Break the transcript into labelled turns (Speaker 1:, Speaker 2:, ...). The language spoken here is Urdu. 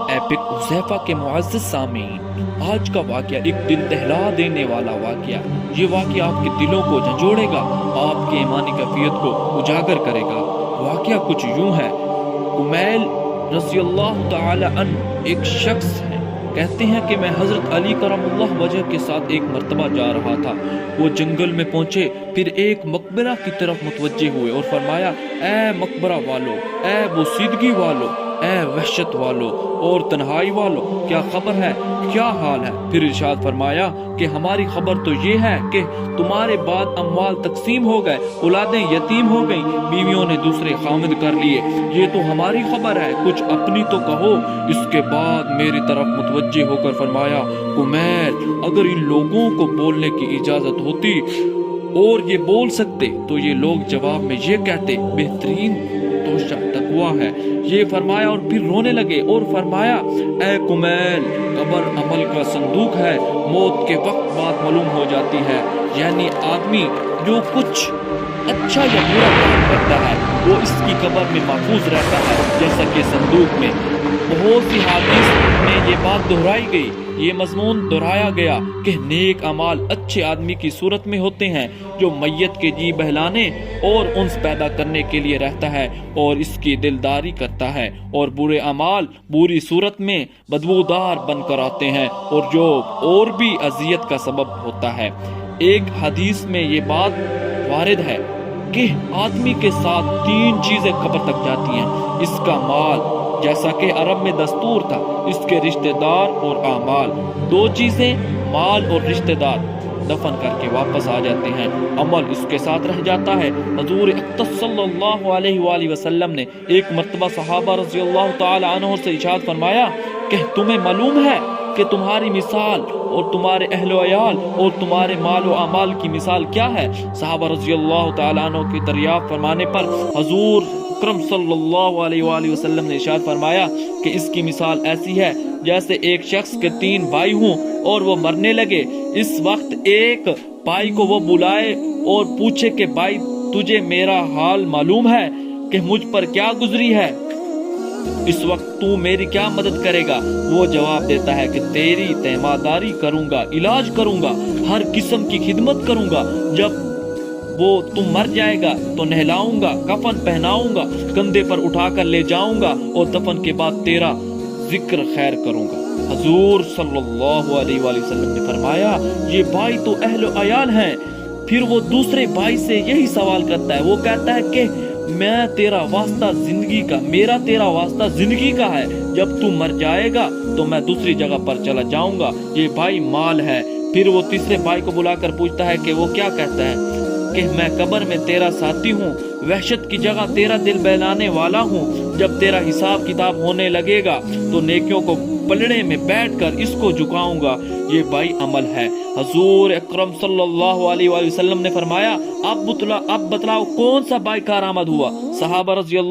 Speaker 1: ایپک حذیفہ کے معزز سامعین، آج کا واقعہ ایک دل دہلا دینے والا واقعہ۔ یہ واقعہ آپ کے دلوں کو جھنجھوڑے گا، آپ کی ایمانی کیفیت کو اجاگر کرے گا۔ واقعہ کچھ یوں ہے۔ کمیل رضی اللہ تعالی عنہ ایک شخص ہے، کہتے ہیں کہ میں حضرت علی کرم اللہ وجہ کے ساتھ ایک مرتبہ جا رہا تھا۔ وہ جنگل میں پہنچے، پھر ایک مقبرہ کی طرف متوجہ ہوئے اور فرمایا، اے مقبرہ والو، اے بوسیدگی والو، اے وحشت والو اور تنہائی والو، کیا خبر ہے، کیا حال ہے؟ پھر ارشاد فرمایا کہ ہماری خبر تو یہ ہے کہ تمہارے بعد اموال تقسیم ہو گئے، اولادیں یتیم ہو گئیں، بیویوں نے دوسرے خامد کر لیے، یہ تو ہماری خبر ہے، کچھ اپنی تو کہو۔ اس کے بعد میری طرف متوجہ ہو کر فرمایا، کمیل، اگر ان لوگوں کو بولنے کی اجازت ہوتی اور یہ بول سکتے تو یہ لوگ جواب میں یہ کہتے، بہترین توشہ تقویٰ ہے۔ یہ فرمایا اور پھر رونے لگے اور فرمایا، اے کمیل، قبر عمل کا صندوق ہے، موت کے وقت بات معلوم ہو جاتی ہے، یعنی آدمی جو کچھ اچھا یا برا کام کرتا ہے وہ اس کی قبر میں محفوظ رہتا ہے، جیسا کہ صندوق میں۔ بہت سی حدیث میں یہ بات دہرائی گئی، یہ مضمون دہرایا گیا کہ نیک اعمال اچھے آدمی کی صورت میں ہوتے ہیں جو میت کے جی بہلانے اور انس پیدا کرنے کے لیے رہتا ہے اور اس کی دلداری کرتا ہے، اور برے اعمال بری صورت میں بدبودار بن کر آتے ہیں اور جو اور بھی اذیت کا سبب ہوتا ہے۔ ایک حدیث میں یہ بات وارد ہے کہ آدمی کے ساتھ 3 چیزیں قبر تک جاتی ہیں، اس کا مال، جیسا کہ عرب میں دستور تھا، اس کے رشتہ دار اور اعمال۔ 2 چیزیں، مال اور رشتہ دار، دفن کر کے واپس آ جاتے ہیں، عمل اس کے ساتھ رہ جاتا ہے۔ حضور اقدس صلی اللہ علیہ وآلہ وسلم نے ایک مرتبہ صحابہ رضی اللہ تعالی عنہ سے ارشاد فرمایا کہ تمہیں معلوم ہے کہ تمہاری مثال اور تمہارے اہل و عیال اور تمہارے مال و اعمال کی مثال کیا ہے؟ صحابہ رضی اللہ تعالی عنہ کی دریافت فرمانے پر حضور اکرم صلی اللہ علیہ وآلہ وسلم نے ارشاد فرمایا کہ اس کی مثال ایسی ہے جیسے ایک شخص کے 3 بھائی ہوں اور وہ مرنے لگے، اس وقت ایک بھائی کو وہ بلائے اور پوچھے کہ بھائی، تجھے میرا حال معلوم ہے کہ مجھ پر کیا گزری ہے؟ اس وقت تو میری کیا مدد کرے گا؟ وہ جواب دیتا ہے کہ تیری تیمارداری کروں گا، علاج کروں گا، ہر قسم کی خدمت کروں گا، جب وہ تم مر جائے گا تو نہلاؤں گا، کفن پہناؤں گا، کندھے پر اٹھا کر لے جاؤں گا اور دفن کے بعد تیرا ذکر خیر کروں گا۔ حضور صلی اللہ علیہ وآلہ وسلم نے فرمایا، یہ بھائی تو اہل و عیال ہیں۔ پھر وہ دوسرے بھائی سے یہی سوال کرتا ہے، وہ کہتا ہے کہ میں تیرا واسطہ زندگی کا، میرا تیرا واسطہ زندگی کا ہے، جب تو مر جائے گا تو میں دوسری جگہ پر چلا جاؤں گا، یہ بھائی مال ہے۔ پھر وہ تیسرے بھائی کو بلا کر پوچھتا ہے کہ وہ کیا کہتا ہے کہ میں قبر میں تیرا ساتھی ہوں، وحشت کی جگہ تیرا دل بہلانے والا ہوں، جب تیرا حساب کتاب ہونے لگے گا تو نیکیوں کو پلڑے میں بیٹھ کر اس کو جھکاؤں گا، یہ بھائی عمل ہے۔ حضور اکرم صلی اللہ علیہ وآلہ وسلم نے فرمایا، اب بتلاؤ کون سا بھائی کارآمد ہوا؟ صحابہ رضی اللہ